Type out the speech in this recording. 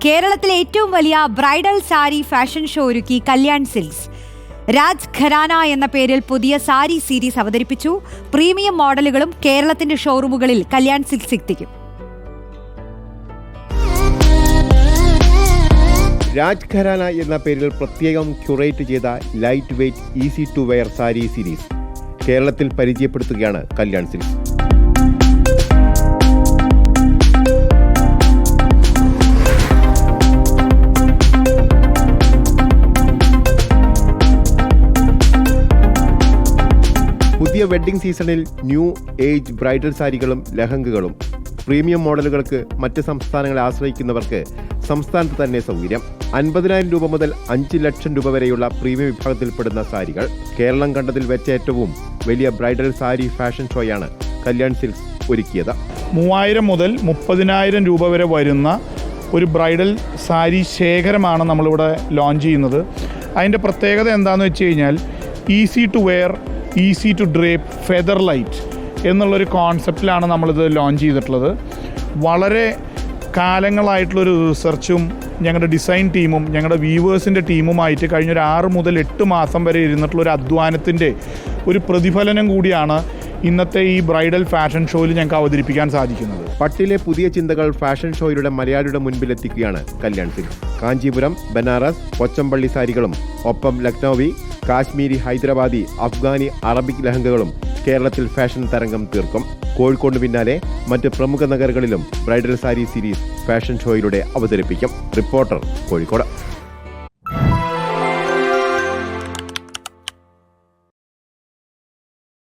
കേരളത്തിലെ ഏറ്റവും വലിയ ബ്രൈഡൽ സാരി ഫാഷൻ ഷോ ഒരുക്കി കല്യാൺ സിൽക്സ്. രാജ് ഖരാന എന്ന പേരിൽ പുതിയ സാരി സീരീസ് അവതരിപ്പിച്ചു. പ്രീമിയം മോഡലുകളും കേരളത്തിന്റെ ഷോറൂമുകളിൽ കല്യാൺ സിൽക്സ് എത്തിക്കും. രാജ് ഖരാന എന്ന പേരിൽ പ്രത്യേകം ക്യൂറേറ്റ് ചെയ്ത lightweight easy to wear sari series കേരളത്തിൽ പരിചയപ്പെടുത്തുകയാണ് കല്യാൺ സിൽക്സ്. പുതിയ വെഡ്ഡിംഗ് സീസണിൽ ന്യൂ ഏജ് ബ്രൈഡൽ സാരികളും ലഹങ്കകളും, പ്രീമിയം മോഡലുകൾക്ക് മറ്റ് സംസ്ഥാനങ്ങളെ ആശ്രയിക്കുന്നവർക്ക് സംസ്ഥാനത്ത് തന്നെ സൗകര്യം. 50,000 രൂപ മുതൽ 5 ലക്ഷം രൂപ വരെയുള്ള പ്രീമിയം വിഭാഗത്തിൽപ്പെടുന്ന സാരികൾ. കേരളം കണ്ടതിൽ വെച്ച ഏറ്റവും വലിയ ബ്രൈഡൽ സാരി ഫാഷൻ ഷോയാണ് കല്യാൺ സിൽക്സ് ഒരുക്കിയത്. 3,000 മുതൽ 30,000 രൂപ വരെ വരുന്ന ഒരു ബ്രൈഡൽ സാരി ശേഖരമാണ് നമ്മളിവിടെ ലോഞ്ച് ചെയ്യുന്നത്. അതിൻ്റെ പ്രത്യേകത എന്താണെന്ന് വെച്ച് കഴിഞ്ഞാൽ easy to wear, easy to drape, feather light എന്നുള്ളൊരു കോൺസെപ്റ്റിലാണ് നമ്മളിത് ലോഞ്ച് ചെയ്തിട്ടുള്ളത്. വളരെ കാലങ്ങളായിട്ടുള്ളൊരു റിസർച്ചും ഞങ്ങളുടെ ഡിസൈൻ ടീമും ഞങ്ങളുടെ വീവേഴ്സിൻ്റെ ടീമുമായിട്ട് കഴിഞ്ഞൊരു 6 മുതൽ 8 മാസം വരെ ഇരുന്നിട്ടുള്ളൊരു അധ്വാനത്തിൻ്റെ ഒരു പ്രതിഫലനം കൂടിയാണ് ഇന്നത്തെ ഈ ബ്രൈഡൽ ഫാഷൻ ഷോയിൽ ഞങ്ങൾക്ക് അവതരിപ്പിക്കാൻ സാധിക്കുന്നത്. പട്ടിലെ പുതിയ ചിന്തകൾ ഫാഷൻ ഷോയിലൂടെ മലയാളിയുടെ മുൻപിലെത്തിക്കുകയാണ് കല്യാൺ സിൽക്സ്. കാഞ്ചീപുരം, ബനാറസ്, കൊച്ചമ്പള്ളി സാരികളും ഒപ്പം ലക്നൌവി, കാശ്മീരി, ഹൈദരാബാദി, അഫ്ഗാനി, അറബിക് ലഹങ്കകളും കേരളത്തിൽ ഫാഷൻ തരംഗം തീർക്കും. കോഴിക്കോടിന് പിന്നാലെ മറ്റ് പ്രമുഖ നഗരങ്ങളിലും ബ്രൈഡൽ സാരി സീരീസ് ഫാഷൻ ഷോയിലൂടെ അവതരിപ്പിക്കും. റിപ്പോർട്ടർ, കോഴിക്കോട്.